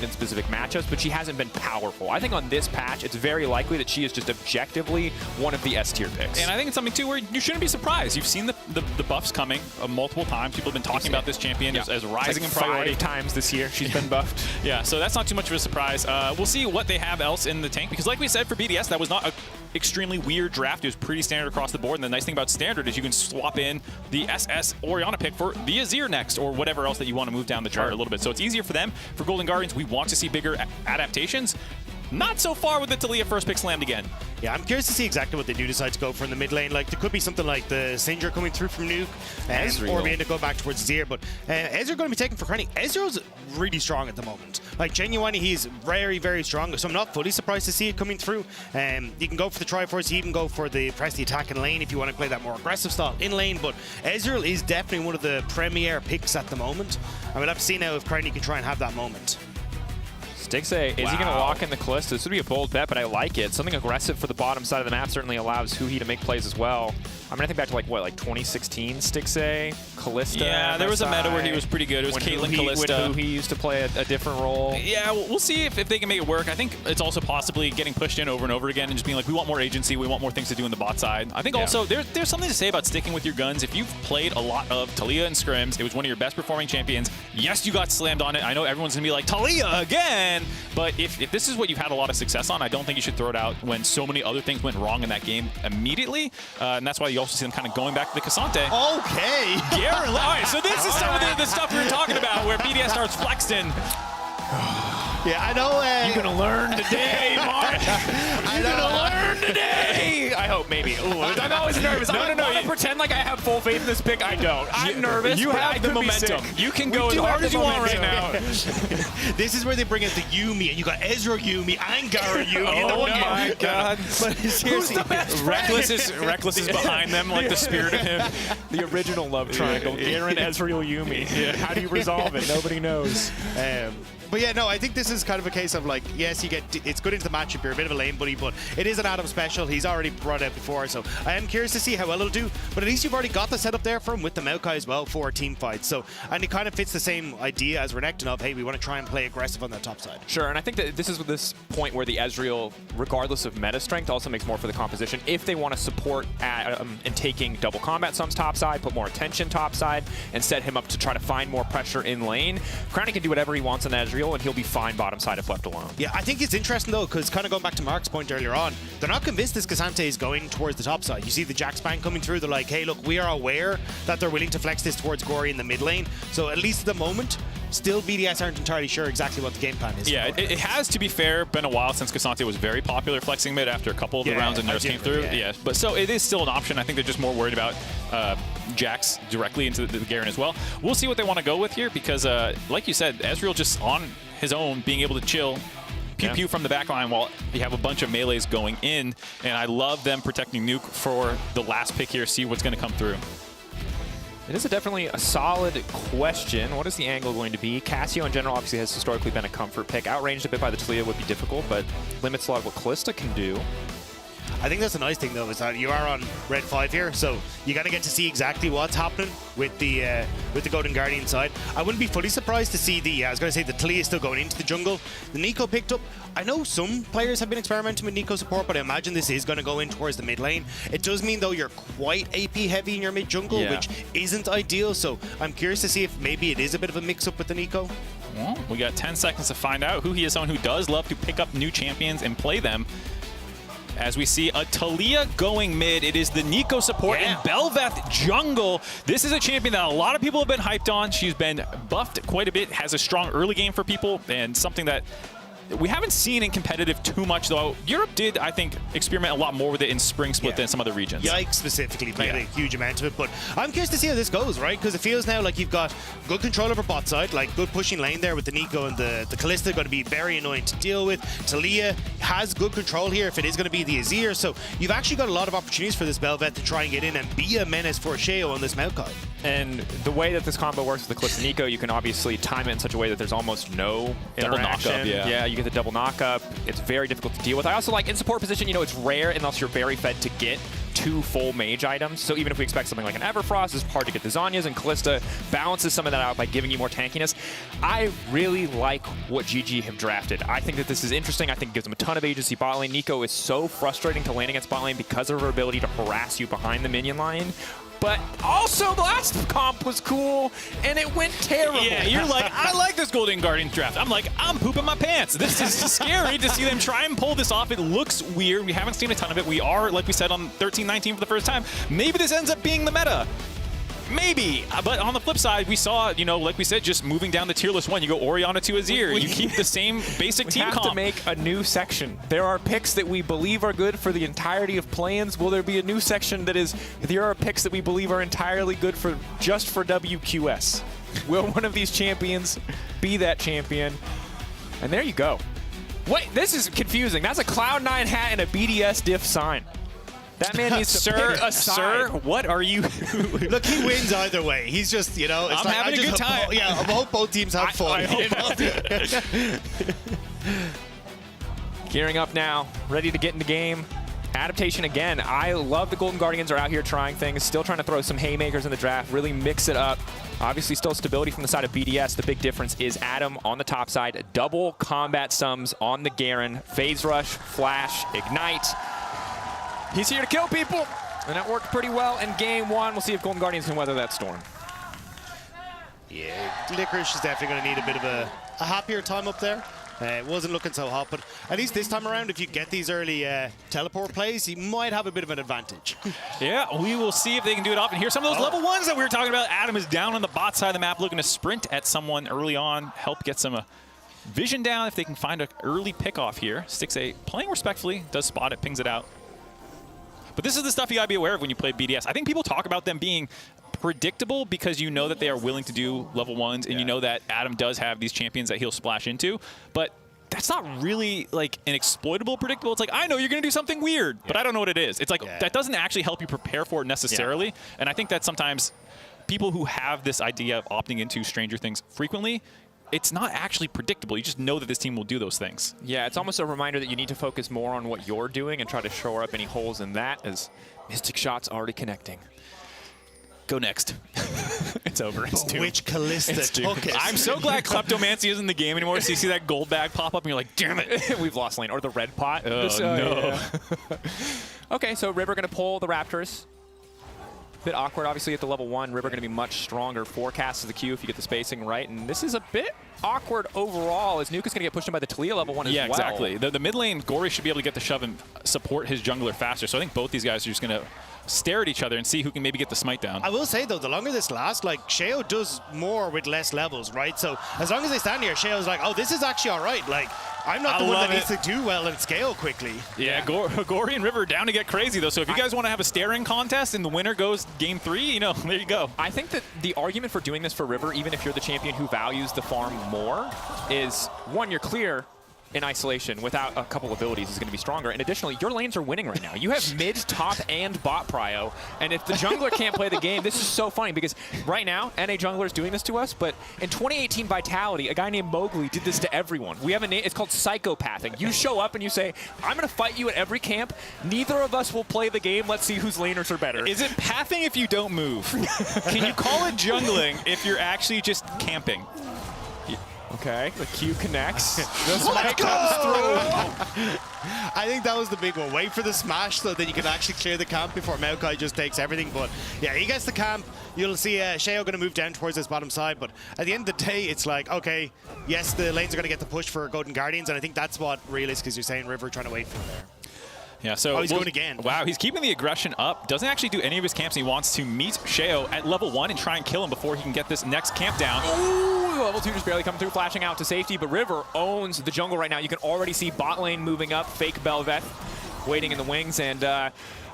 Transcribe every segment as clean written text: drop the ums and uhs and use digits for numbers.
been in specific matchups, but she hasn't been powerful. I think on this patch, it's very likely that she is just objectively one of the S-tier picks. And I think it's something, too, where you shouldn't be surprised. You've seen the buffs coming multiple times. People have been talking about this champion as rising in priority. 5 times this year she's been buffed. Yeah, so that's not too much of a surprise. We'll see what they have else in the tank, because like we said for BDS, that was not an extremely weird draft. It was pretty standard across the board, and the nice thing about standard is you can swap in the SS Orianna pick for the Azir next, or whatever else that you want to move down the chart a little bit. So it's easier for them. For Golden Guardians, we want to see bigger adaptations. Not so far with the Taliyah first pick slammed again. Yeah, I'm curious to see exactly what they do decide to go for in the mid lane. Like, there could be something like the Sindra coming through from Nuke, or we end up going back towards Azir. But Ezreal going to be taken for granted. Ezreal's really strong at the moment. Like, genuinely, he's very, very strong. So I'm not fully surprised to see it coming through. You can go for the Triforce, you even go for the press the attack in lane if you want to play that more aggressive style in lane. But Ezreal is definitely one of the premier picks at the moment. I would have to see now if Crownie can try and have that moment. Stixxay, is he going to lock in the Kalista? This would be a bold bet, but I like it. Something aggressive for the bottom side of the map certainly allows Huhi to make plays as well. I mean, I think back to like 2016 Stixxay, Kalista. Yeah, there was a meta where he was pretty good. It was Caitlyn Kalista. When Huhi used to play a different role. Yeah, we'll see if they can make it work. I think it's also possibly getting pushed in over and over again and just being like, we want more agency, we want more things to do in the bot side. I think also there's something to say about sticking with your guns. If you've played a lot of Taliyah and scrims, it was one of your best performing champions. Yes, you got slammed on it. I know everyone's going to be like, Taliyah again! But if this is what you've had a lot of success on, I don't think you should throw it out when so many other things went wrong in that game immediately. And that's why you also see them kind of going back to the Cassante. Okay. Garen, all right, so this is some of the stuff we were talking about where BDS starts flexing. Yeah, I know. You're going to learn today, Mark. You're going to learn today. I hope, maybe. Ooh, I'm always nervous. I don't pretend like I have full faith in this pick. I don't. I'm nervous. You have the momentum. You can go as hard as you want right now. This is where they bring out the Yuumi, and you got Ezreal Yuumi and Garen Yuumi. Oh my God! But seriously, Reckless is behind them, like the spirit of him. The original love triangle: Garen, Ezreal, Yuumi. Yeah. How do you resolve it? Nobody knows. But yeah, no, I think this is kind of a case of like, yes, it's good into the matchup. You're a bit of a lane buddy, but it is an Adam special. He's already brought out before, so I am curious to see how well it'll do. But at least you've already got the setup there for him with the Maokai as well for team fights. So, and it kind of fits the same idea as Renekton of, hey, we want to try and play aggressive on that top side. Sure, and I think that this is this point where the Ezreal, regardless of meta strength, also makes more for the composition. If they want to support in taking double combat sums top side, put more attention top side, and set him up to try to find more pressure in lane, Crownie can do whatever he wants on Ezreal, and he'll be fine bottom side if left alone. Yeah, I think it's interesting though, because kind of going back to Mark's point earlier on, they're not convinced this Cassante is going towards the top side. You see the Jax ban coming through, they're like, hey, look, we are aware that they're willing to flex this towards Gory in the mid lane. So at least at the moment, still BDS aren't entirely sure exactly what the game plan is. Yeah, it has, to be fair, been a while since Cassante was very popular flexing mid after a couple of the rounds and nerfs came through. Yeah, but so it is still an option. I think they're just more worried about Jax directly into the Garen as well. We'll see what they want to go with here because, like you said, Ezreal just on his own, being able to chill, pew-pew from the back line while you have a bunch of melees going in. And I love them protecting Nuke for the last pick here, see what's going to come through. It is definitely a solid question. What is the angle going to be? Cassio in general obviously has historically been a comfort pick. Outranged a bit by the Taliyah would be difficult, but limits a lot of what Kalista can do. I think that's a nice thing though, is that you are on red 5 here, so you gotta get to see exactly what's happening with the Golden Guardian side. I wouldn't be fully surprised to see the Taliyah still going into the jungle. The Nico picked up. I know some players have been experimenting with Nico support, but I imagine this is gonna go in towards the mid lane. It does mean though you're quite AP heavy in your mid jungle, which isn't ideal. So I'm curious to see if maybe it is a bit of a mix up with the Nico. Well, we got 10 seconds to find out who he is, someone who does love to pick up new champions and play them. As we see a Taliyah going mid, it is the Nico support in Bel'Veth jungle. This is a champion that a lot of people have been hyped on. She's been buffed quite a bit, has a strong early game for people, and something that we haven't seen in competitive too much, though. Europe did, I think, experiment a lot more with it in Spring Split than some other regions. Yikes specifically played a huge amount of it, but I'm curious to see how this goes, right? Because it feels now like you've got good control over bot side, like good pushing lane there with the Nico and the Kalista, going to be very annoying to deal with. Taliyah has good control here if it is going to be the Azir, so you've actually got a lot of opportunities for this Bel'Veth to try and get in and be a menace for Sheo on this Maokai. And the way that this combo works with the Kalista Nico, you can obviously time it in such a way that there's almost no interaction. Double knockup, yeah, you get the double knockup. It's very difficult to deal with. I also like in support position, you know, it's rare unless you're very fed to get 2 full mage items. So even if we expect something like an Everfrost, it's hard to get the Zhonya's, and Callista balances some of that out by giving you more tankiness. I really like what GG have drafted. I think that this is interesting. I think it gives them a ton of agency bot lane. Nico is so frustrating to lane against bot lane because of her ability to harass you behind the minion line. But also, the last comp was cool, and it went terrible. Yeah, you're like, I like this Golden Guardian draft. I'm like, I'm pooping my pants. This is scary to see them try and pull this off. It looks weird. We haven't seen a ton of it. We are, like we said, on 13-19 for the first time. Maybe this ends up being the meta. Maybe, but on the flip side, we saw, you know, like we said, just moving down the tier list 1, you go Orianna to Azir, you keep the same basic team comp. We have to make a new section. There are picks that we believe are good for the entirety of play-ins. Will there be a new section that is, there are picks that we believe are entirely good for just for WQS? Will one of these champions be that champion? And there you go. Wait, this is confusing. That's a Cloud9 hat and a BDS diff sign. That man needs to pick a side. Sir, what are you? Look, he wins either way. He's just, you know, it's I'm like, having a good time. Yeah, I hope both teams have fun. I hope Gearing up now, ready to get into game. Adaptation again. I love the Golden Guardians are out here trying things, still trying to throw some haymakers in the draft, really mix it up. Obviously still stability from the side of BDS. The big difference is Adam on the top side, double combat sums on the Garen, phase rush, flash, ignite. He's here to kill people, and that worked pretty well in game 1. We'll see if Golden Guardians can weather that storm. Yeah, Licorice is definitely going to need a bit of a happier time up there. It wasn't looking so hot, but at least this time around, if you get these early teleport plays, you might have a bit of an advantage. Yeah, we will see if they can do it often. Here's some of those level 1s that we were talking about. Adam is down on the bot side of the map looking to sprint at someone early on, help get some vision down if they can find an early pick off here. Sticks a playing respectfully, does spot it, pings it out. But this is the stuff you got to be aware of when you play BDS. I think people talk about them being predictable because you know that they are willing to do level 1s, and you know that Adam does have these champions that he'll splash into. But that's not really like an exploitable predictable. It's like, I know you're going to do something weird, but I don't know what it is. It's like, that doesn't actually help you prepare for it necessarily. And I think that sometimes people who have this idea of opting into Stranger Things frequently, it's not actually predictable. You just know that this team will do those things. Yeah, it's almost a reminder that you need to focus more on what you're doing and try to shore up any holes in that, as Mystic Shot's already connecting. Go next. It's over. It's due. Which Callista took it. I'm so glad Kleptomancy isn't in the game anymore, so you see that gold bag pop up and you're like, damn it. We've lost lane. Or the red pot. Oh, no. Yeah. Okay, so River going to pull the Raptors. Bit awkward, obviously, at the level 1. River going to be much stronger. Forecast of the queue if you get the spacing right. And this is a bit awkward overall, as Nuke is going to get pushed in by the Talia level 1 as well. Yeah, exactly. The mid lane, Gory should be able to get the shove and support his jungler faster. So I think both these guys are just going to stare at each other and see who can maybe get the smite down. I will say, though, the longer this lasts, like, Sheo does more with less levels, right? So as long as they stand here, Sheo's like, oh, this is actually all right. Like, I'm not the one that needs to do well and scale quickly. Yeah, Gory and River down to get crazy, though. So if you guys want to have a staring contest and the winner goes game 3, you know, there you go. I think that the argument for doing this for River, even if you're the champion who values the farm more, is, one, you're clear in isolation without a couple abilities is going to be stronger. And additionally, your lanes are winning right now. You have mid, top, and bot prio. And if the jungler can't play the game, this is so funny because right now, NA jungler is doing this to us, but in 2018 Vitality, a guy named Mowgli did this to everyone. We have a name, it's called psychopathing. You show up and you say, I'm going to fight you at every camp. Neither of us will play the game. Let's see whose laners are better. Is it pathing if you don't move? Can you call it jungling if you're actually just camping? Okay, the Q connects. The smite comes through. I think that was the big one. Wait for the smash so that you can actually clear the camp before Maokai just takes everything. But yeah, he gets the camp. You'll see Sheo going to move down towards this bottom side. But at the end of the day, it's like, okay, yes, the lanes are going to get the push for Golden Guardians. And I think that's what realistic is. You're saying River trying to wait for there. Yeah, so he's going again. Wow, he's keeping the aggression up. Doesn't actually do any of his camps. He wants to meet Sheo at level 1 and try and kill him before he can get this next camp down. Ooh, level 2 just barely coming through, flashing out to safety. But River owns the jungle right now. You can already see bot lane moving up. Fake Belveth waiting in the wings. And,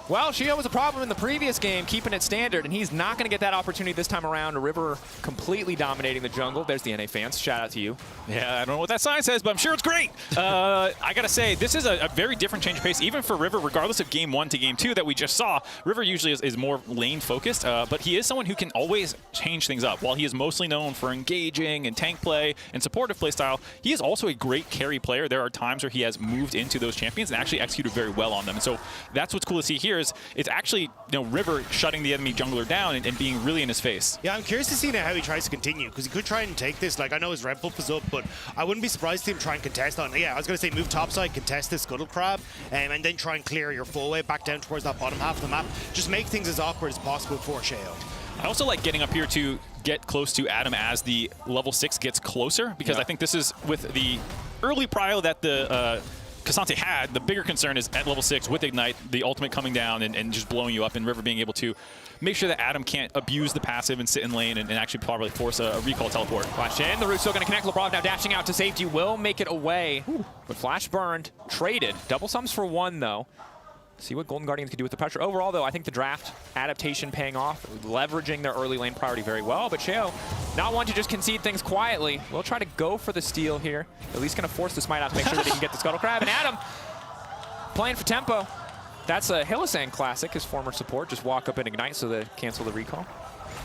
well, Sheo was a problem in the previous game, keeping it standard, and he's not going to get that opportunity this time around. River completely dominating the jungle. There's the NA fans. Shout out to you. Yeah, I don't know what that sign says, but I'm sure it's great. I got to say, this is a very different change of pace, even for River, regardless of game 1 to game 2 that we just saw. River usually is more lane-focused, but he is someone who can always change things up. While he is mostly known for engaging and tank play and supportive play style, he is also a great carry player. There are times where he has moved into those champions and actually executed very well on them. And so that's what's cool to see here. players, it's actually River shutting the enemy jungler down and being really in his face. Yeah, I'm curious to see now how he tries to continue, because he could try and take this. Like, I know his red buff is up, but I wouldn't be surprised to him try and contest on. Yeah, I was going to say move topside, contest this Scuttle Crab, and then try and clear your full way back down towards that bottom half of the map. Just make things as awkward as possible for Sheo. I also like getting up here to get close to Adam as the level 6 gets closer, because I think this is with the early prio that the K'Sante had. The bigger concern is at level 6 with Ignite, the ultimate coming down and just blowing you up, and River being able to make sure that Adam can't abuse the passive and sit in lane and actually probably force a recall teleport. Flash in, the root's still going to connect. Lebrov now dashing out to safety, will make it away. But Flash burned, traded. Double sums for 1 though. See what Golden Guardians can do with the pressure. Overall, though, I think the draft adaptation paying off, leveraging their early lane priority very well. But Sheo, not one to just concede things quietly. We'll try to go for the steal here. At least going to force the Smite out to make sure that he can get the Scuttle Crab. And Adam playing for tempo. That's a Hillisang classic, his former support. Just walk up and Ignite so they cancel the recall.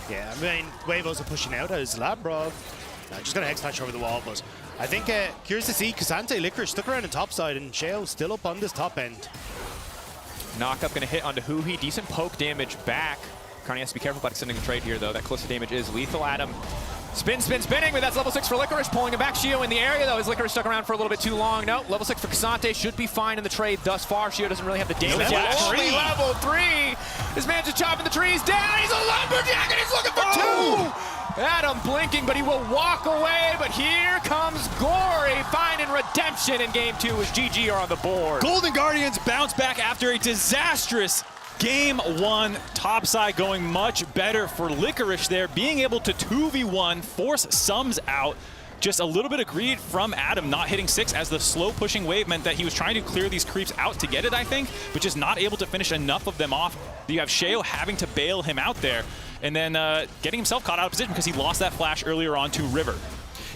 Yeah, I mean, Wavo's are pushing out as Labrov. Just going to Hex Smash over the wall, but I think curious to see K'Sante, Licorice stuck around the top side, and Sheo still up on this top end. Knock up going to hit onto Huhi. Decent poke damage back. Carney has to be careful about extending the trade here, though. That closer damage is lethal. Adam spinning, but that's level 6 for Licorice. Pulling him back. Sheo in the area, though. His Licorice stuck around for a little bit too long. No, level 6 for K'Sante should be fine in the trade thus far. Sheo doesn't really have the damage yet. Only level 3. This man's just chopping the trees down. He's a lumberjack, and he's looking for 2. Adam blinking, but he will walk away. But here comes Gory, finding redemption in game 2 as GG are on the board. Golden Guardians bounce back after a disastrous game 1. Topside going much better for Licorice there, being able to 2v1, force sums out. Just a little bit of greed from Adam not hitting 6 as the slow pushing wave meant that he was trying to clear these creeps out to get it, I think, but just not able to finish enough of them off. You have Sheo having to bail him out there, and then getting himself caught out of position because he lost that flash earlier on to River.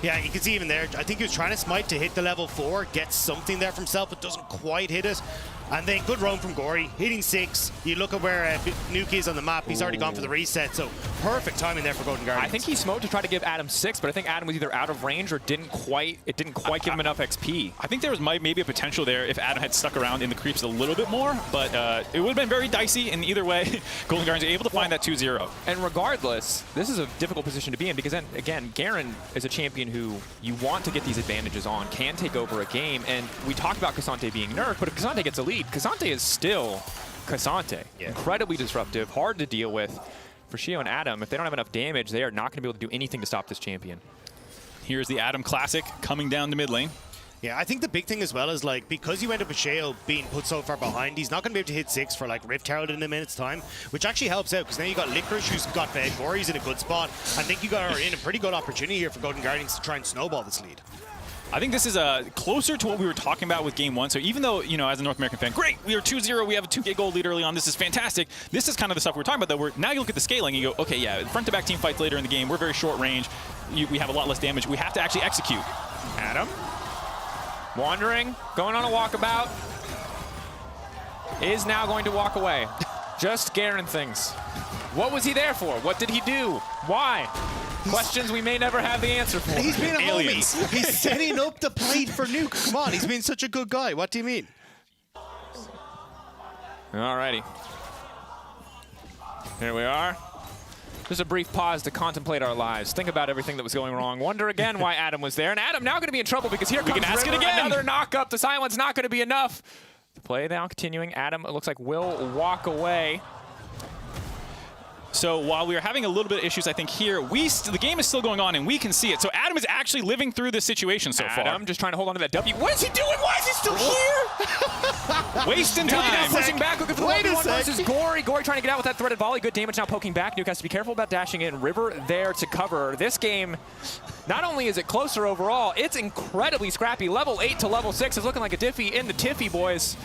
Yeah, you can see even there, I think he was trying to smite to hit the level 4, get something there for himself, but doesn't quite hit it. And then good roam from Gory, hitting 6. You look at where Nuke is on the map, he's already gone for the reset, so perfect timing there for Golden Guardians. I think he smoked to try to give Adam 6, but I think Adam was either out of range or didn't quite give him enough XP. I think there was maybe a potential there if Adam had stuck around in the creeps a little bit more, but it would have been very dicey, and either way, Golden Guardians are able to find that 2-0. And regardless, this is a difficult position to be in because then, again, Garen is a champion who you want to get these advantages on, can take over a game, and we talked about K'Sante being nerfed, but if K'Sante gets a lead, K'Sante is still K'Sante. Yeah. Incredibly disruptive, hard to deal with. For Sheo and Adam, if they don't have enough damage, they are not going to be able to do anything to stop this champion. Here's the Adam Classic coming down to mid lane. Yeah, I think the big thing as well is, like, because you end up with Sheo being put so far behind, he's not going to be able to hit 6 for, like, Rift Herald in a minute's time, which actually helps out, because now you got Licorice, who's got Gory's in a good spot. I think you got in a pretty good opportunity here for Golden Guardians to try and snowball this lead. I think this is closer to what we were talking about with game 1. So even though, as a North American fan, great, we are 2-0, we have a 2K gold lead early on, this is fantastic. This is kind of the stuff we're talking about, though. Now you look at the scaling and you go, okay, yeah, front-to-back team fights later in the game, we're very short range, we have a lot less damage, we have to actually execute. Adam, wandering, going on a walkabout, is now going to walk away. Just Garen things. What was he there for? What did he do? Why? Questions we may never have the answer for. He's being a Aliens. homie. He's setting up the plate for Nuke. Come on, he's been such a good guy. What do you mean? Alrighty. Here we are. Just a brief pause to contemplate our lives. Think about everything that was going wrong. Wonder again why Adam was there. And Adam now going to be in trouble because here comes ask it River, again. another knock up. The silence not going to be enough. The play now continuing. Adam, it looks like, will walk away. So while we are having a little bit of issues, I think here, the game is still going on and we can see it. So Adam is actually living through this situation so far. Adam just trying to hold on to that W. What is he doing? Why is he still here? Wasting time. Now pushing back, looking for the 1v1 versus Gory. Gory trying to get out with that threaded volley. Good damage now poking back. Nuke has to be careful about dashing in. River there to cover. This game, not only is it closer overall, it's incredibly scrappy. Level 8 to level 6 is looking like a diffie in the Tiffy, boys.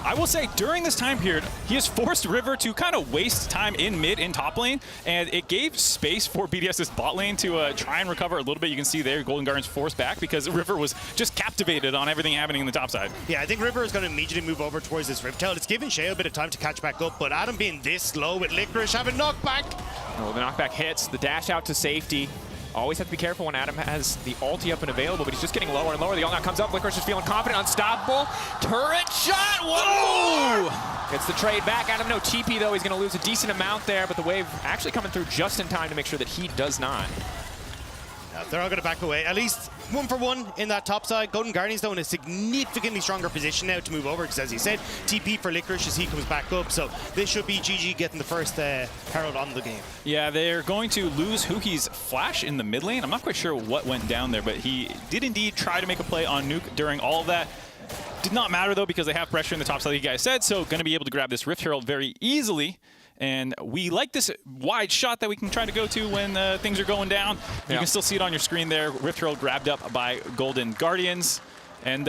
I will say, during this time period, he has forced River to kind of waste time in mid, in top lane, and it gave space for BDS's bot lane to try and recover a little bit. You can see there, Golden Guardians forced back because River was just captivated on everything happening in the top side. Yeah, I think River is going to immediately move over towards this Rift Tail. It's giving Sheo a bit of time to catch back up, but Adam being this slow with Licorice having knockback. Oh, the knockback hits, the dash out to safety. Always have to be careful when Adam has the ulti up and available, but he's just getting lower and lower. The ult now comes up. Licorice is feeling confident, unstoppable. Turret shot! Whoa! Gets the trade back. Adam no TP though. He's going to lose a decent amount there, but the wave actually coming through just in time to make sure that he does not. They're all going to back away. At least 1 for 1 in that top side. Golden Guardians, though, in a significantly stronger position now to move over, because as you said, TP for Licorice as he comes back up. So this should be GG getting the first Herald on the game. Yeah, they're going to lose Huki's flash in the mid lane. I'm not quite sure what went down there, but he did indeed try to make a play on Nuke during all of that. Did not matter, though, because they have pressure in the top side, like you guys said, so going to be able to grab this Rift Herald very easily. And we like this wide shot that we can try to go to when things are going down. You can still see it on your screen there. Rift Herald grabbed up by Golden Guardians. And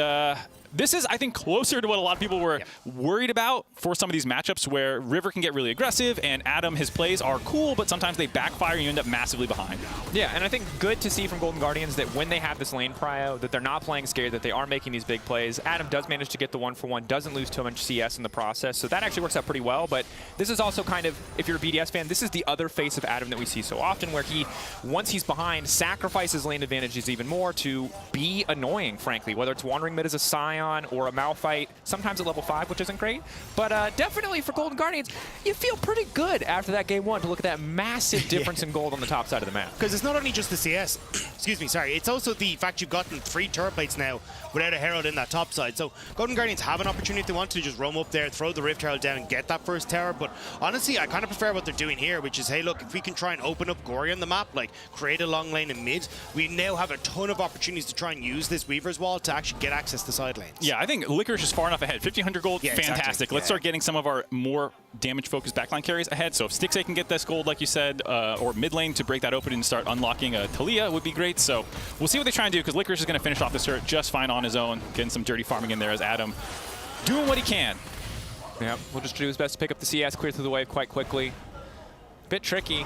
this is, I think, closer to what a lot of people were worried about for some of these matchups where River can get really aggressive and Adam, his plays are cool, but sometimes they backfire and you end up massively behind. Yeah, and I think good to see from Golden Guardians that when they have this lane prio, that they're not playing scared, that they are making these big plays. Adam does manage to get the 1 for 1, doesn't lose too much CS in the process, so that actually works out pretty well. But this is also kind of, if you're a BDS fan, this is the other face of Adam that we see so often, where he, once he's behind, sacrifices lane advantages even more to be annoying, frankly, whether it's wandering mid as a Scion or a Malphite, sometimes at level 5, which isn't great. But definitely for Golden Guardians, you feel pretty good after that game 1 to look at that massive difference in gold on the top side of the map. Because it's not only just the CS, excuse me, sorry, it's also the fact you've gotten 3 turret plates now without a Herald in that top side. So Golden Guardians have an opportunity if they want to just roam up there, throw the Rift Herald down and get that first tower. But honestly, I kind of prefer what they're doing here, which is, hey, look, if we can try and open up Gory on the map, like create a long lane in mid, we now have a ton of opportunities to try and use this Weaver's Wall to actually get access to side lanes. Yeah, I think Licorice is far enough ahead. 1,500 gold, fantastic. Exactly. Let's start getting some of our more damage-focused backline carries ahead. So if Stixxay can get this gold, like you said, or mid lane to break that open and start unlocking Talia would be great. So we'll see what they try and do, because Licorice is going to finish off this turret just fine on his own, getting some dirty farming in there as Adam doing what he can. Yeah, we'll just do his best to pick up the CS, clear through the wave quite quickly. Bit tricky.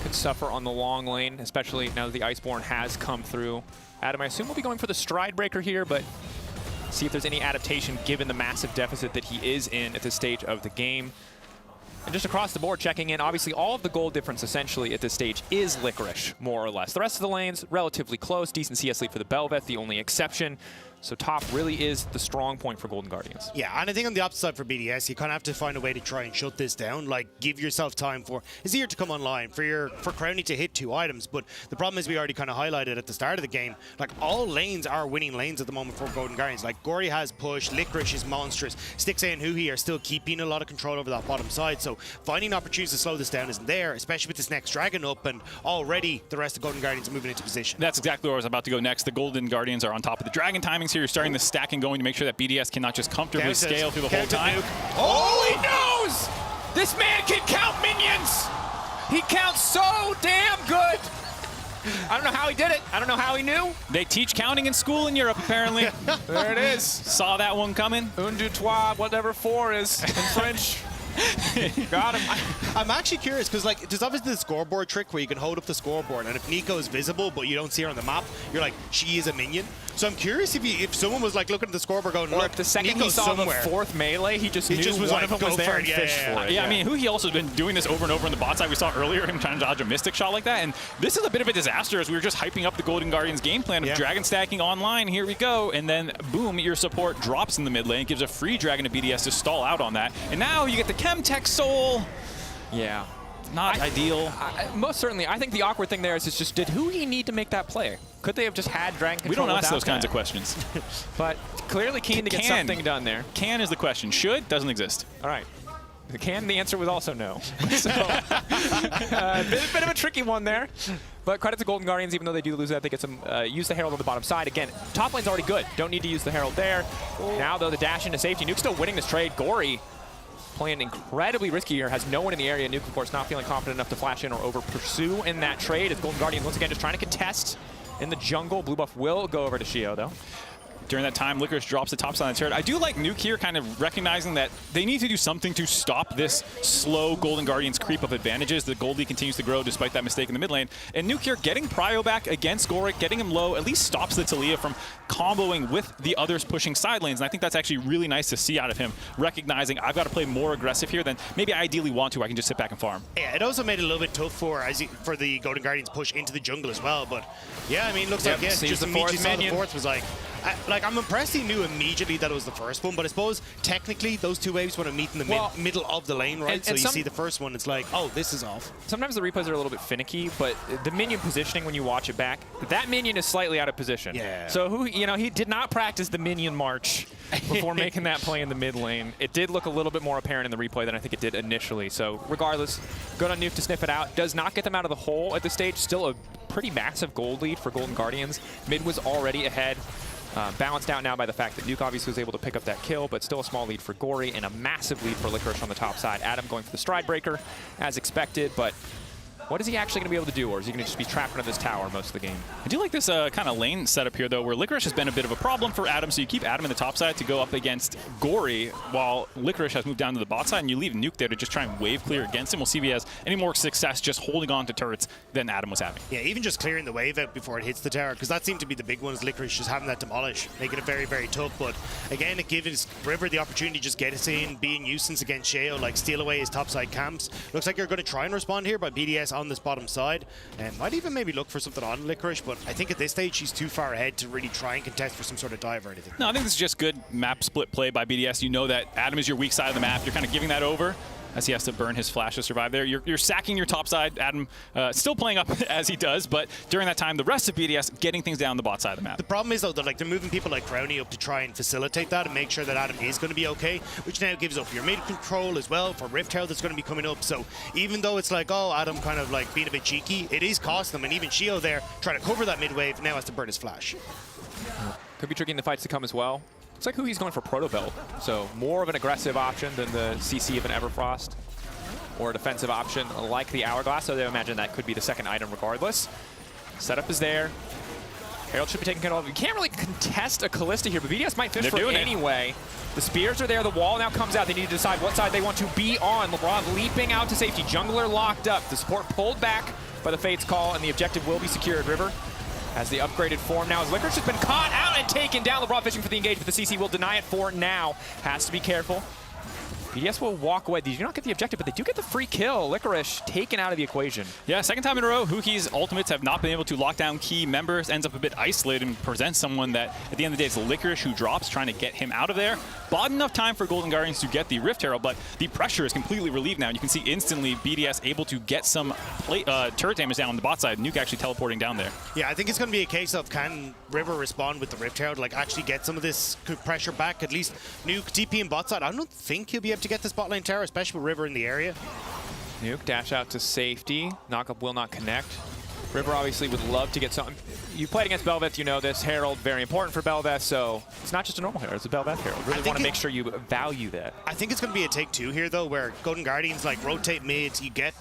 Could suffer on the long lane, especially now that the Iceborne has come through. Adam, I assume we'll be going for the Stride Breaker here, but see if there's any adaptation given the massive deficit that he is in at this stage of the game. And just across the board, checking in, obviously all of the gold difference essentially at this stage is Licorice, more or less. The rest of the lanes, relatively close. Decent CS lead for the Bel'Veth, the only exception. So top really is the strong point for Golden Guardians. Yeah, and I think on the opposite side for BDS, you kind of have to find a way to try and shut this down. Like, give yourself time for Azir to come online, for Crownie to hit 2 items. But the problem is, we already kind of highlighted at the start of the game, like all lanes are winning lanes at the moment for Golden Guardians. Like Gory has push, Licorice is monstrous, Stixxay and Huhi are still keeping a lot of control over that bottom side. So finding opportunities to slow this down isn't there, especially with this next dragon up, and already the rest of Golden Guardians are moving into position. That's exactly where I was about to go next. The Golden Guardians are on top of the dragon timings here. You're starting the stacking going to make sure that BDS cannot just comfortably scale through the whole time. Oh, he knows! This man can count minions! He counts so damn good! I don't know how he did it. I don't know how he knew. They teach counting in school in Europe, apparently. There it is. Saw that one coming. Un, deux, trois, whatever 4 is in French. Got him. I'm actually curious, because like there's obviously the scoreboard trick where you can hold up the scoreboard, and if Nico is visible but you don't see her on the map, you're like, she is a minion. So I'm curious if someone was like looking at the scoreboard going, or look, if the second Nico's he saw somewhere. the 4th melee, he just knew was one like, of them was go there for and it. fished for it. Yeah, I mean, Huhi also has been doing this over and over on the bot side. We saw earlier him trying to dodge a Mystic shot like that, and this is a bit of a disaster as we were just hyping up the Golden Guardians game plan of dragon stacking online. Here we go, and then boom, your support drops in the mid lane, gives a free dragon to BDS to stall out on that, and now you get the Chemtech Soul. Yeah. Not ideal. Most certainly. I think the awkward thing there is just, did Huhi need to make that play? Could they have just had dragon control? We don't ask without those kinds of questions. But clearly keen to get something done there. Can is the question. Should doesn't exist. All right. The answer was also no. So, bit of a tricky one there. But credit to Golden Guardians, even though they do lose that, they get some use the Herald on the bottom side. Again, top lane's already good. Don't need to use the Herald there. Now, though, the dash into safety. Nuke's still winning this trade. Gory playing incredibly risky here, has no one in the area. Nuke, of course, not feeling confident enough to flash in or over-pursue in that trade. As Golden Guardians, once again, just trying to contest in the jungle. Blue buff will go over to Shio, though. During that time, Licorice drops the top side of the turret. I do like Nuke here kind of recognizing that they need to do something to stop this slow Golden Guardians creep of advantages. The Gold Lead continues to grow despite that mistake in the mid lane. And Nuke here getting Prio back against Goric, getting him low, at least stops the Taliyah from comboing with the others pushing side lanes. And I think that's actually really nice to see out of him, recognizing I've got to play more aggressive here than maybe I ideally want to. I can just sit back and farm. Yeah, it also made it a little bit tough for the Golden Guardians push into the jungle as well. But yeah, I mean, looks like just immediately saw the fourth was like I'm impressed he knew immediately that it was the first one, but I suppose technically those two waves want to meet in the middle of the lane, right? So you see the first one, it's like, oh, this is off. Sometimes the replays are a little bit finicky, but the minion positioning when you watch it back, that minion is slightly out of position. Yeah. So he did not practice the minion march before making that play in the mid lane. It did look a little bit more apparent in the replay than I think it did initially. So regardless, good on Nuke to sniff it out. Does not get them out of the hole at this stage. Still a pretty massive gold lead for Golden Guardians. Mid was already ahead. Balanced out now by the fact that Nuke obviously was able to pick up that kill, but still a small lead for Gory and a massive lead for Licorice on the top side. Adam going for the Stride Breaker as expected, but what is he actually going to be able to do, or is he going to just be trapped under this tower most of the game? I do like this kind of lane setup here, though, where Licorice has been a bit of a problem for Adam, so you keep Adam in the top side to go up against Gory, while Licorice has moved down to the bot side, and you leave Nuke there to just try and wave clear against him. We'll see if he has any more success just holding on to turrets than Adam was having. Yeah, even just clearing the wave out before it hits the tower, because that seemed to be the big one, is Licorice just having that demolish, making it very, very tough. But again, it gives River the opportunity to just get us in, be a nuisance against Sheo, like steal away his topside camps. Looks like you're going to try and respond here by BDS on this bottom side. And might even maybe look for something on Licorice, but I think at this stage she's too far ahead to really try and contest for some sort of dive or anything. No, I think this is just good map split play by BDS. You know that Adam is your weak side of the map. You're kind of giving that over as he has to burn his flash to survive there. You're sacking your top side. Adam still playing up as he does, but during that time, the rest of BDS getting things down the bot side of the map. The problem is, though, that they're moving people like Crowny up to try and facilitate that and make sure that Adam is going to be okay, which now gives up your mid control as well for Rift Herald that's going to be coming up. So even though it's like, oh, Adam kind of like being a bit cheeky, it is costing them, and even Sheo there trying to cover that mid wave now has to burn his flash. Could be tricky in the fights to come as well. Looks like he's going for Proto Belt, so more of an aggressive option than the CC of an Everfrost, or a defensive option like the Hourglass, so they imagine that could be the second item regardless. Setup is there. Herald should be taking care of it. You can't really contest a Kalista here, but BDS might fish for it anyway. The spears are there, the wall now comes out. They need to decide what side they want to be on. LeBron leaping out to safety. Jungler locked up. The support pulled back by the Fate's call, and the objective will be secured. River has the upgraded form now. As Licorice has been caught out and taken down. LeBron fishing for the engage, but the CC will deny it for now. Has to be careful. BDS will walk away. They do not get the objective, but they do get the free kill. Licorice taken out of the equation. Yeah, second time in a row, Huki's ultimates have not been able to lock down key members. Ends up a bit isolated and presents someone that, at the end of the day, it's Licorice who drops, trying to get him out of there. Bought enough time for Golden Guardians to get the Rift Herald, but the pressure is completely relieved now. And you can see instantly BDS able to get some turret damage down on the bot side. Nuke actually teleporting down there. Yeah, I think it's going to be a case of can River respond with the Rift Herald, like actually get some of this pressure back. At least Nuke TP and bot side. I don't think he'll be able to get this bot lane tower, especially with River in the area. Nuke dash out to safety. Knockup will not connect. River obviously would love to get something. You played against Bel'Veth, you know this. Herald, very important for Bel'Veth, so it's not just a normal Herald, it's a Bel'Veth Herald. Really want to make sure you value that. I think it's going to be a take two here, though, where Golden Guardians like rotate mid, you get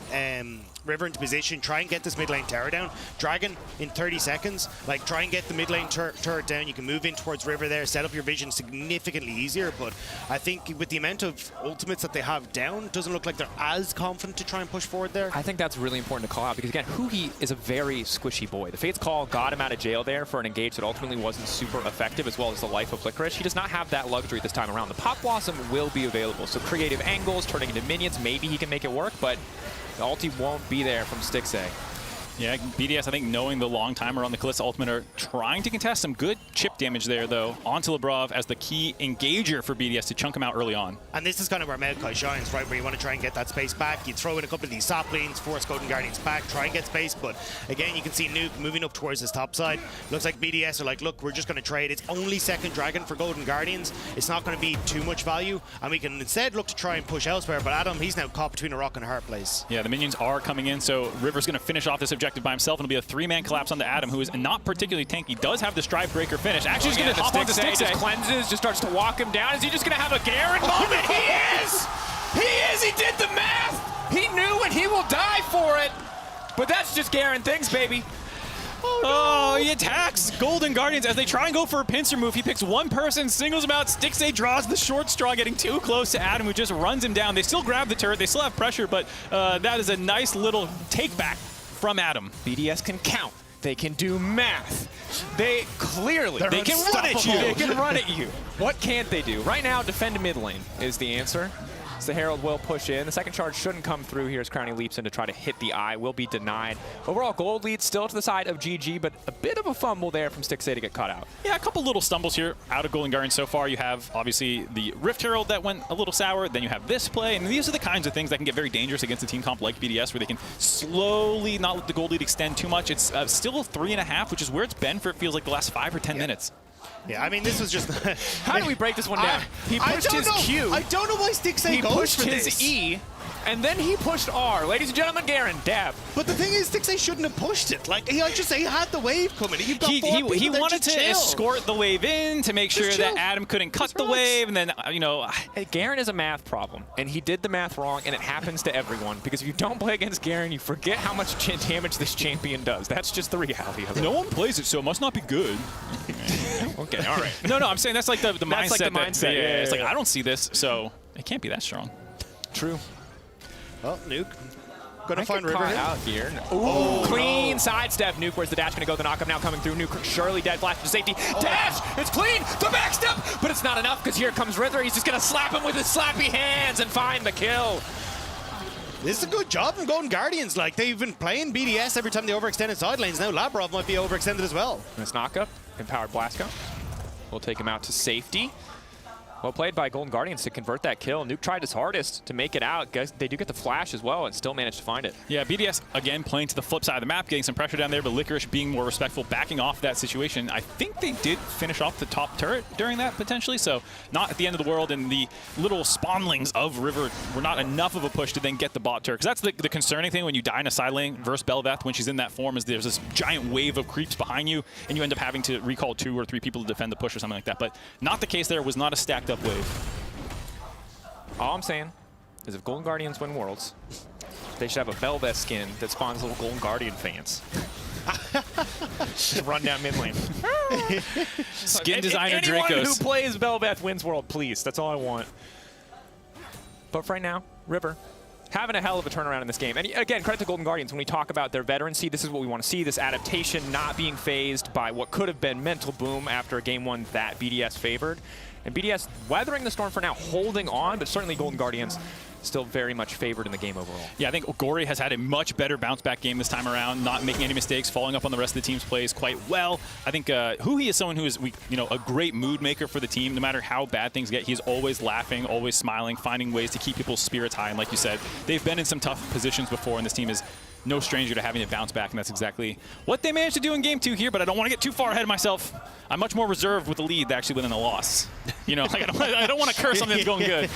River into position, try and get this mid lane tower down. Dragon in 30 seconds, like try and get the mid lane turret down. You can move in towards River there, set up your vision significantly easier, but I think with the amount of ultimates that they have down, doesn't look like they're as confident to try and push forward there. I think that's really important to call out because, again, Hugi is a very squishy boy. The Fate's call got him out of jail there for an engage that ultimately wasn't super effective, as well as the life of Licorice. He does not have that luxury this time around. The Pop Blossom will be available, so creative angles, turning into minions, maybe he can make it work, but the ulti won't be there from Stixxay. Yeah, BDS, I think, knowing the long timer on the Kalista ultimate, are trying to contest some good chip damage there, though, onto Lebrov as the key engager for BDS to chunk him out early on. And this is kind of where Maokai shines, right, where you want to try and get that space back. You throw in a couple of these saplings, force Golden Guardians back, try and get space, but again, you can see Nuke moving up towards his top side. Looks like BDS are like, look, we're just going to trade. It's only second Dragon for Golden Guardians. It's not going to be too much value, and we can instead look to try and push elsewhere, but Adam, he's now caught between a rock and a hard place. Yeah, the minions are coming in, so River's going to finish off this objective by himself, and it'll be a three-man collapse onto Adam, who is not particularly tanky. Does have the Stride Breaker finish. Actually, he's going to hop onto Stixxay. Just cleanses, just starts to walk him down. Is he just going to have a Garen moment? He is! He is! He did the math! He knew and he will die for it! But that's just Garen things, baby. Oh, he attacks Golden Guardians as they try and go for a pincer move. He picks one person, singles him out. Stixxay draws the short straw, getting too close to Adam, who just runs him down. They still grab the turret. They still have pressure, but that is a nice little take back from Adam. BDS can count. They can do math. They clearly, they can run at you. They can run at you. What can't they do? Right now, defend mid lane is the answer. So the Herald will push in. The second charge shouldn't come through here as Crownie leaps in to try to hit the eye. Will be denied. Overall, gold lead still to the side of GG, but a bit of a fumble there from Stixxay to get caught out. Yeah, a couple little stumbles here out of Golden Guardians so far. You have, obviously, the Rift Herald that went a little sour. Then you have this play. And these are the kinds of things that can get very dangerous against a team comp like BDS, where they can slowly not let the gold lead extend too much. It's still 3.5, which is where it's been for, it feels like, the last 5 or 10 minutes. Yeah, I mean, this was just... How do we break this one down? He pushed his Q. I don't know why Stixxay goes for this. He pushed his E, and then he pushed R. Ladies and gentlemen, Garen, dab. But the thing is, Stixxay shouldn't have pushed it. Like, he had the wave coming. He wanted to escort the wave in to make sure that Adam couldn't cut the wave, and then, you know... Hey, Garen is a math problem, and he did the math wrong, and it happens to everyone, because if you don't play against Garen, you forget how much damage this champion does. That's just the reality of it. No one plays it, so it must not be good. Okay, all right. No, I'm saying that's like the mindset. Like the mindset. Yeah, it's like, I don't see this, so it can't be that strong. True. Oh, Nuke. Gonna find River out here. Ooh, clean sidestep. Nuke, where's the dash gonna go? The knockup now coming through. Nuke surely dead. Flash to safety. Dash! It's clean! The backstep! But it's not enough because here comes River. He's just gonna slap him with his slappy hands and find the kill. This is a good job from Golden Guardians. Like, they've been playing BDS every time they overextended side lanes. Now Labrov might be overextended as well. This knockup, empowered Blasco. We'll take him out to safety. Well played by Golden Guardians to convert that kill. Nuke tried his hardest to make it out. They do get the flash as well and still managed to find it. Yeah, BDS, again, playing to the flip side of the map, getting some pressure down there, but Licorice being more respectful, backing off that situation. I think they did finish off the top turret during that, potentially, so not at the end of the world, and the little spawnlings of River were not enough of a push to then get the bot turret. Because that's the concerning thing when you die in a side lane versus Bel'Veth when she's in that form, is there's this giant wave of creeps behind you, and you end up having to recall 2 or 3 people to defend the push or something like that. But not the case there. It was not a stacked up wave. All I'm saying is if Golden Guardians win Worlds, they should have a Bel'Veth skin that spawns little Golden Guardian fans. To run down mid lane. Skin designer Dracos. Anyone who plays Bel'Veth wins World, please. That's all I want. But for right now, River having a hell of a turnaround in this game. And again, credit to Golden Guardians. When we talk about their veterancy, this is what we want to see, this adaptation not being phased by what could have been mental boom after a game 1 that BDS favored. And BDS weathering the storm for now, holding on, but certainly Golden Guardians still very much favored in the game overall. Yeah, I think Gory has had a much better bounce-back game this time around, not making any mistakes, following up on the rest of the team's plays quite well. I think Huhi is someone who is, a great mood maker for the team. No matter how bad things get, he's always laughing, always smiling, finding ways to keep people's spirits high. And like you said, they've been in some tough positions before, and this team is no stranger to having to bounce back, and that's exactly what they managed to do in Game 2 here, but I don't want to get too far ahead of myself. I'm much more reserved with the lead than actually winning the loss. Like I don't want to curse something that's going good.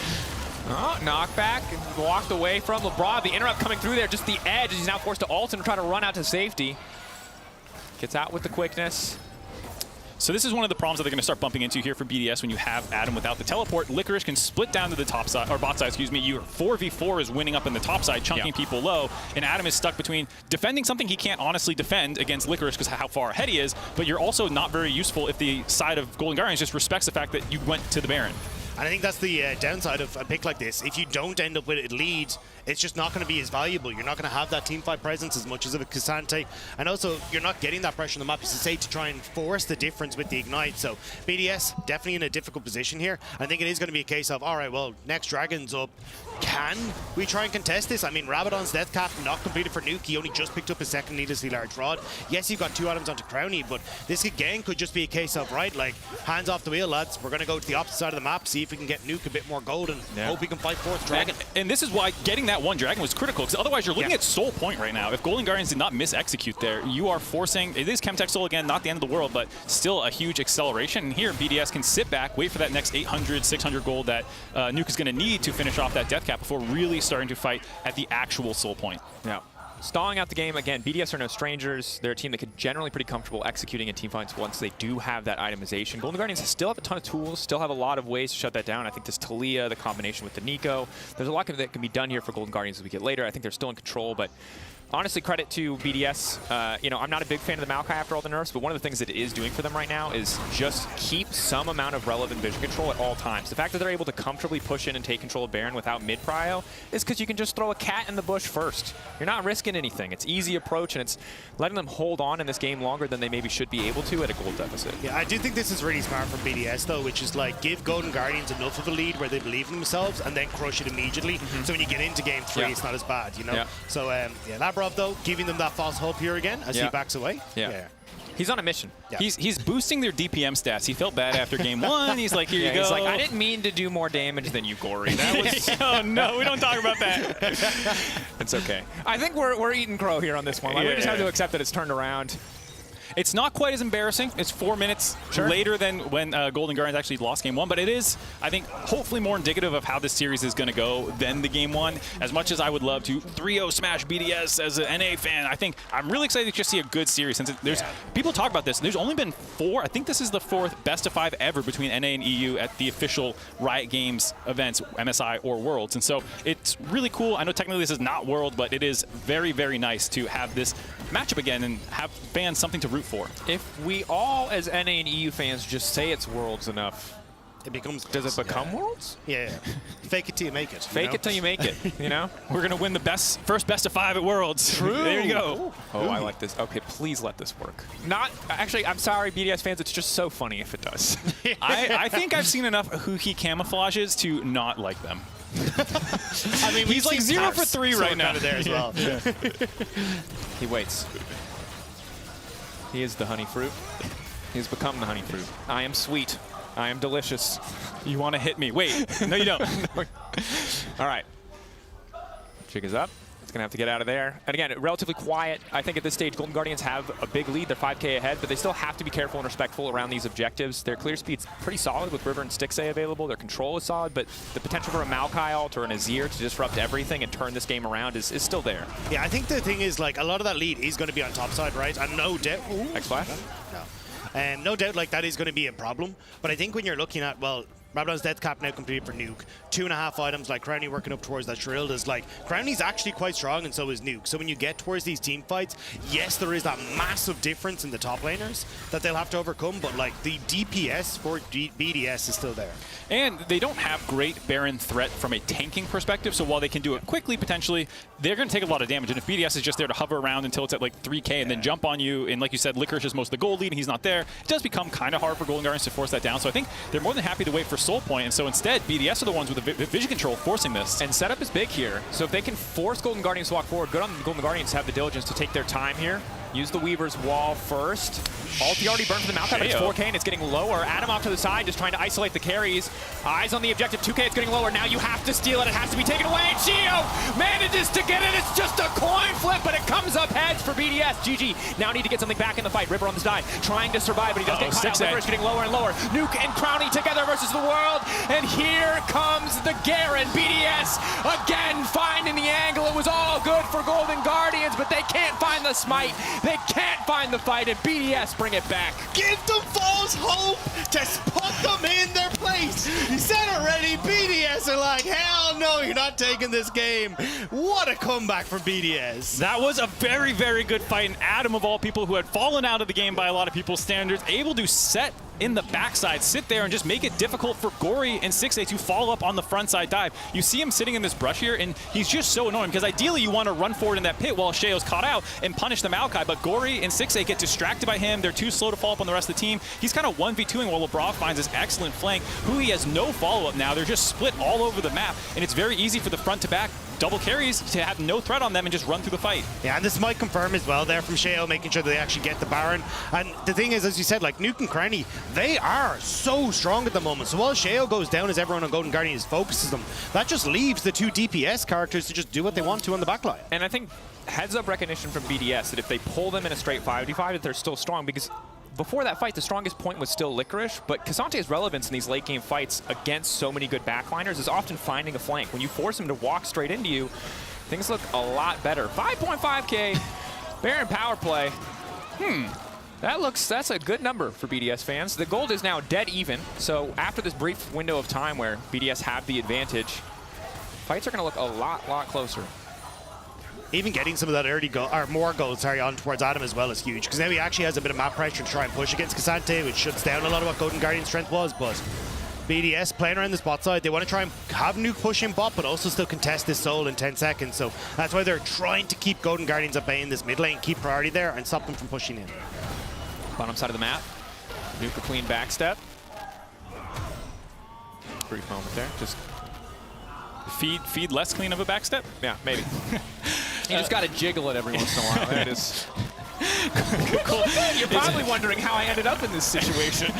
Oh, knockback, walked away from LeBron. The interrupt coming through there, just the edge. He's now forced to ult and try to run out to safety. Gets out with the quickness. So this is one of the problems that they're going to start bumping into here for BDS when you have Adam without the teleport. Licorice can split down to the top side, or bot side, excuse me. Your 4v4 is winning up in the top side, chunking people low, and Adam is stuck between defending something he can't honestly defend against Licorice because how far ahead he is, but you're also not very useful if the side of Golden Guardians just respects the fact that you went to the Baron. And I think that's the downside of a pick like this. If you don't end up with a lead, it's just not going to be as valuable. You're not going to have that teamfight presence as much as of a K'Sante. And also, you're not getting that pressure on the map, as I say, to try and force the difference with the Ignite. So BDS definitely in a difficult position here. I think it is going to be a case of, all right, well, next Dragon's up. Can we try and contest this? I mean, Rabadon's Death Cap not completed for Nuke. He only just picked up his second needlessly large rod. Yes, you've got 2 items onto Crownie, but this again could just be a case of, right, like, hands off the wheel, lads. We're going to go to the opposite side of the map, see if we can get Nuke a bit more gold and hope we can fight 4th Dragon. And this is why getting that 1 Dragon was critical, because otherwise you're looking at Soul Point right now. If Golden Guardians did not miss-execute there, you are forcing, it is Chemtech Soul again, not the end of the world, but still a huge acceleration. And here, BDS can sit back, wait for that next 800, 600 gold that Nuke is going to need to finish off that death cap before really starting to fight at the actual Soul Point. Yeah. Stalling out the game, again, BDS are no strangers. They're a team that could generally pretty comfortable executing in teamfights once they do have that itemization. Golden Guardians still have a ton of tools, still have a lot of ways to shut that down. I think this Talia, the combination with the Nico, there's a lot that can be done here for Golden Guardians as we get later. I think they're still in control, but honestly, credit to BDS. You know, I'm not a big fan of the Maokai after all the nerfs, but one of the things that it is doing for them right now is just keep some amount of relevant vision control at all times. The fact that they're able to comfortably push in and take control of Baron without mid-prio is because you can just throw a cat in the bush first. You're not risking anything. It's easy approach, and it's letting them hold on in this game longer than they maybe should be able to at a gold deficit. Yeah, I do think this is really smart from BDS, though, which is like give Golden Guardians enough of a lead where they believe in themselves and then crush it immediately. So when you get into game 3, it's not as bad, you know? So, yeah, Labrov, though, giving them that false hope here again as he backs away. He's on a mission. He's boosting their DPM stats. He felt bad after game 1. He's like, here you go. He's like, I didn't mean to do more damage than you, Gory. That was oh, no, we don't talk about that. It's okay. I think we're eating crow here on this one. Like, we just have to accept that it's turned around. It's not quite as embarrassing. It's 4 minutes later than when Golden Guardians actually lost game 1, but it is, I think, hopefully more indicative of how this series is going to go than the game 1. As much as I would love to 3-0 smash BDS as an NA fan, I think I'm really excited to just see a good series. Since there's people talk about this, there's only been 4. I think this is the 4th best of 5 ever between NA and EU at the official Riot Games events, MSI or Worlds. And so it's really cool. I know technically this is not World, but it is very, very nice to have this matchup again and have fans something to root for. If we all, as NA and EU fans, just say it's Worlds enough, it becomes. Does it become Worlds? Yeah. Fake it till you make it. Fake it till you make it. You know, we're gonna win the first best of 5 at Worlds. True. There you go. Oh, I like this. Okay, please let this work. Not actually. I'm sorry, BDS fans. It's just so funny if it does. I think I've seen enough Huki camouflages to not like them. I mean, he's like 0 for 3 right now. There as well. He waits. He is the honey fruit. He's become the honey fruit. I am sweet. I am delicious. You want to hit me? Wait. No, you don't. All right. Jig is up. It's going to have to get out of there. And again, relatively quiet. I think at this stage, Golden Guardians have a big lead. They're 5K ahead, but they still have to be careful and respectful around these objectives. Their clear speed's pretty solid with River and Stixxay available. Their control is solid, but the potential for a Maokai ult or an Azir to disrupt everything and turn this game around is still there. Yeah, I think the thing is, like, a lot of that lead is going to be on top side, right? And no doubt. X-Flash? No. No doubt, like, that is going to be a problem. But I think when you're looking at, well, Rabadon's death cap now completed for Nuke. 2.5 items, like Crownie working up towards that Shrill is like, Crownie's actually quite strong and so is Nuke. So when you get towards these team fights, yes, there is that massive difference in the top laners that they'll have to overcome, but like the DPS for BDS is still there. And they don't have great Baron threat from a tanking perspective, so while they can do it quickly, potentially, they're going to take a lot of damage. And if BDS is just there to hover around until it's at like 3K and then jump on you, and like you said, Licorice is most of the gold lead and he's not there, it does become kind of hard for Golden Guardians to force that down. So I think they're more than happy to wait for Soul Point, and so instead, BDS are the ones with the vision control forcing this. And setup is big here. So if they can force Golden Guardians to walk forward, good on the Golden Guardians to have the diligence to take their time here. Use the Weaver's wall first. Ulti already burned for the Maokai, but it's 4K and it's getting lower. Adam off to the side, just trying to isolate the carries. Eyes on the objective, 2K, it's getting lower. Now you have to steal it, it has to be taken away. And Gio manages to get it, it's just a coin flip, but it comes up heads for BDS. GG now need to get something back in the fight. River on the side, trying to survive, but he does get caught out. River's getting lower and lower. Nuke and Crownie together versus the world. And here comes the Garen. BDS again finding the angle. It was all good for Golden Guardians, but they can't find the smite. They can't find the fight, and BDS bring it back. Give them false hope. Just put them in their place. You said already, BDS are like, hell no, you're not taking this game. What a comeback from BDS. That was a very, very good fight. And Adam, of all people who had fallen out of the game by a lot of people's standards, able to set in the backside, sit there and just make it difficult for Gory and Stixxay to follow up on the front side dive. You see him sitting in this brush here, and he's just so annoying because ideally you want to run forward in that pit while Sheo's caught out and punish the Maokai, but Gory and Stixxay get distracted by him. They're too slow to follow up on the rest of the team. He's kind of 1v2ing while Labrov finds his excellent flank, who he has no follow-up now. They're just split all over the map, and it's very easy for the front to back double carries to have no threat on them and just run through the fight. Yeah, and this might confirm as well there from Sheo, making sure that they actually get the Baron. And the thing is, as you said, like Nuke and Crownie, they are so strong at the moment. So while Sheo goes down as everyone on Golden Guardians focuses them, that just leaves the 2 DPS characters to just do what they want to on the backline. And I think heads-up recognition from BDS that if they pull them in a straight 5v5, that they're still strong, because before that fight, the strongest point was still Licorice, but Kasante's relevance in these late-game fights against so many good backliners is often finding a flank. When you force him to walk straight into you, things look a lot better. 5.5K, Baron power play. That's a good number for BDS fans. The gold is now dead even, so after this brief window of time where BDS have the advantage, fights are going to look a lot closer. even getting some of that early goal, or more goals, sorry, on towards Adam as well is huge, because now he actually has a bit of map pressure to try and push against Cassante, which shuts down a lot of what Golden Guardian's strength was. But BDS playing around the spot side, they want to try and have Nuke push in bot, but also still contest this soul in 10 seconds. So that's why they're trying to keep Golden Guardians at bay in this mid lane, keep priority there, and stop them from pushing in. Bottom side of the map. Nuke a clean backstep. Brief moment there. Just feed less clean of a backstep? Yeah, maybe. You just got to jiggle it every once in a while. That is. Cool. You're probably wondering how I ended up in this situation.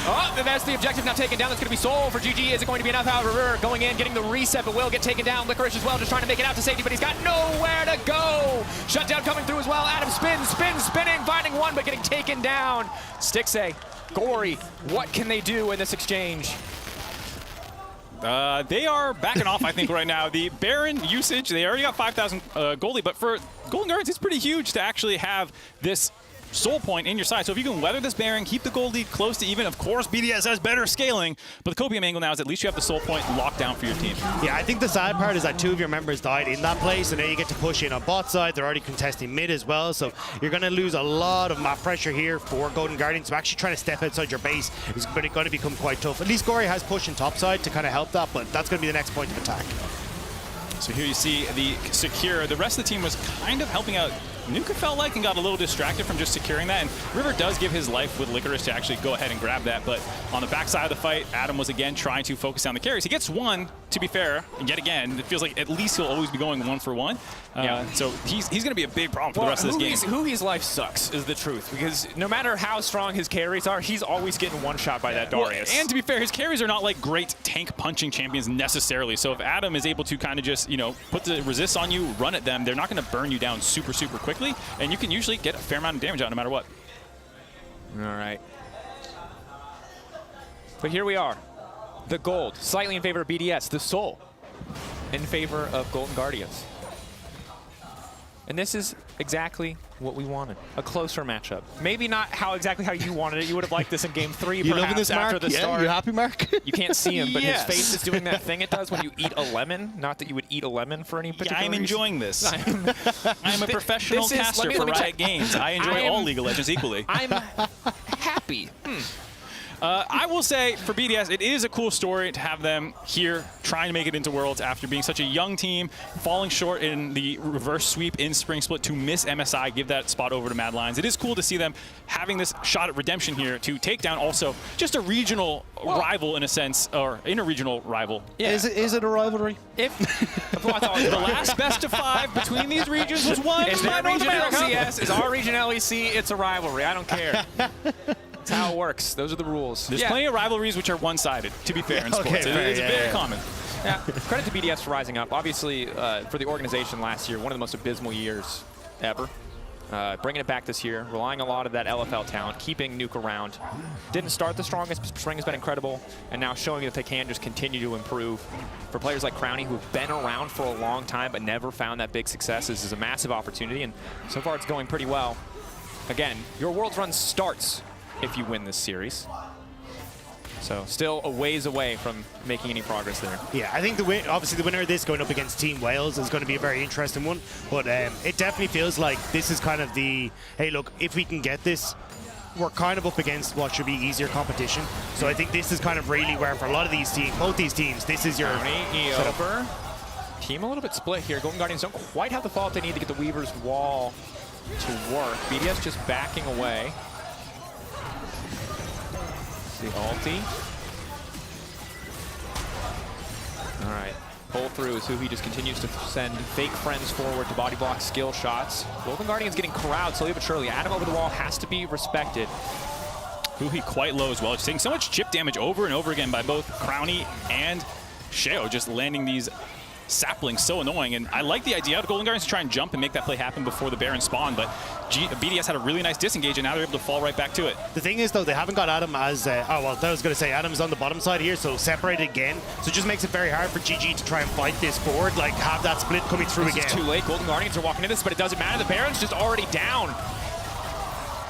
Oh, and that's the objective now taken down. That's going to be Soul for GG. Is it going to be enough? However, going in, getting the reset, but will get taken down. Licorice as well, just trying to make it out to safety, but he's got nowhere to go. Shutdown coming through as well. Adam spinning, finding one, but getting taken down. Stixay, Gory, what can they do in this exchange? They are backing off, I think, right now. The Baron usage, they already got 5,000 goldie, but for Golden Guardians, it's pretty huge to actually have this soul point in your side. So if you can weather this Baron, keep the goldie close to even, of course, BDS has better scaling, but the copium angle now is at least you have the soul point locked down for your team. Yeah, I think the sad part is that 2 of your members died in that place, and now you get to push in on bot side. They're already contesting mid as well, so you're going to lose a lot of map pressure here for Golden Guardians. So actually trying to step outside your base is going to become quite tough. At least Gory has push in top side to kind of help that, but that's going to be the next point of attack. So here you see the secure. The rest of the team was kind of helping out Nuka, felt like, and got a little distracted from just securing that. And River does give his life with Licorice to actually go ahead and grab that. But on the backside of the fight, Adam was again trying to focus on the carries. He gets one, to be fair, and yet again, it feels like at least he'll always be going 1 for 1. Yeah. So he's going to be a big problem for the rest of this game. Huhi's life sucks, is the truth. Because no matter how strong his carries are, he's always getting one shot by that Darius. Well, and to be fair, his carries are not like great tank punching champions necessarily. So if Adam is able to kind of just, you know, put the resist on you, run at them, they're not going to burn you down super, super quickly. And you can usually get a fair amount of damage out no matter what. All right. But here we are. The gold, slightly in favor of BDS. The soul, in favor of Golden Guardians. And this is exactly what we wanted. A closer matchup. Maybe not exactly how you wanted it. You would have liked this in game 3, you perhaps, loving this, after Mark? the start. You happy, Mark? You can't see him, but Yes. his face is doing that thing it does when you eat a lemon. Not that you would eat a lemon for any particular I'm reason. enjoying this. I'm a professional This is- caster let for me Riot check. Games. I enjoy all League of Legends equally. I'm happy. I will say, for BDS, it is a cool story to have them here trying to make it into Worlds after being such a young team, falling short in the reverse sweep in Spring Split to miss MSI, give that spot over to Mad Lions. It is cool to see them having this shot at redemption here to take down also just a regional rival in a sense, or interregional rival. Yeah. Is it a rivalry? The Last best of 5 between these regions was won Is by their North region America. LCS? Is our region LEC? It's a rivalry. I don't care. That's how it works. Those are the rules. There's plenty of rivalries which are one-sided, to be fair, in sports. It's very common. Yeah. Credit to BDS for rising up. Obviously, for the organization last year, one of the most abysmal years ever. Bringing it back this year, relying a lot of that LFL talent, keeping Nuke around. Didn't start the strongest, but spring has been incredible, and now showing that they can just continue to improve. For players like Crownie, who've been around for a long time but never found that big success, this is a massive opportunity, and so far it's going pretty well. Again, your Worlds run starts if you win this series. So still a ways away from making any progress there. Yeah, I think obviously the winner of this going up against Team Wales is going to be a very interesting one. But it definitely feels like this is kind of the, hey, look, if we can get this, we're kind of up against what should be easier competition. So I think this is kind of really where for a lot of these teams, both these teams, this is your over. Team a little bit split here. Golden Guardians don't quite have the follow-up they need to get the Weaver's wall to work. BDS just backing away. The ulti. All right. Pull through as Huhi just continues to send fake friends forward to body block skill shots. Golden Guardians getting corralled slowly but surely. Adam over the wall has to be respected. Huhi quite low as well. Just taking so much chip damage over and over again by both Crownie and Sheo, just landing these saplings so annoying. And I like the idea of Golden Guardians to try and jump and make that play happen before the Baron spawn, but BDS had a really nice disengage, and now they're able to fall right back to it. The thing is, though, they haven't got Adam as... oh, well, I was going to say Adam's on the bottom side here, so separated again. So it just makes it very hard for GG to try and fight this forward, like have that split coming through again. It's too late. Golden Guardians are walking into this, but it doesn't matter. The Baron's just already down.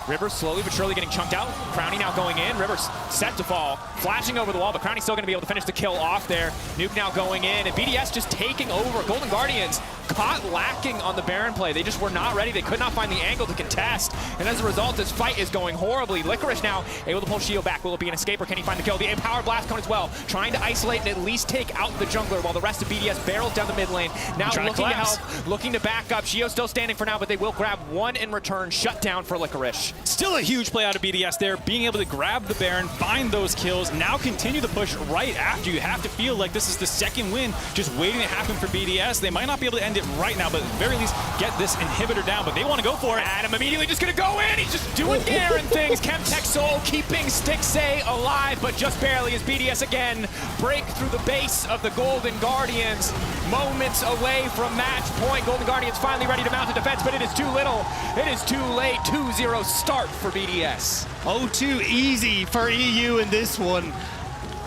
River slowly but surely getting chunked out. Crownie now going in. River's set to fall, flashing over the wall, but Crownie's still going to be able to finish the kill off there. Nuke now going in, and BDS just taking over. Golden Guardians caught lacking on the Baron play. They just were not ready. They could not find the angle to contest, and as a result, this fight is going horribly. Licorice now able to pull Shield back. Will it be an escape, or can he find the kill? The Empowered Blast coming as well, trying to isolate and at least take out the jungler, while the rest of BDS barrels down the mid lane. Now looking to help, looking to back up. Shio still standing for now, but they will grab one in return. Shut down for Licorice. Still a huge play out of BDS there, being able to grab the Baron, find those kills, now continue the push right after. You have to feel like this is the second win just waiting to happen for BDS. They might not be able to end it right now, but at the very least get this inhibitor down, but they want to go for it. Adam immediately just going to go in. He's just doing Garen things. Chemtech Soul keeping Stixxay alive, but just barely as BDS again break through the base of the Golden Guardians. Moments away from match point. Golden Guardians finally ready to mount a defense, but it is too little. It is too late. 2-0 start for BDS. Oh, too easy for EU in this one.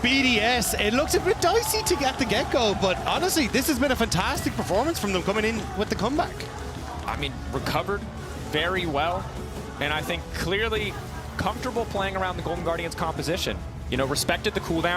BDS, it looks a bit dicey to get the get-go, but honestly, this has been a fantastic performance from them coming in with the comeback. I mean, recovered very well, and I think clearly comfortable playing around the Golden Guardians composition. You know, respected the cooldown.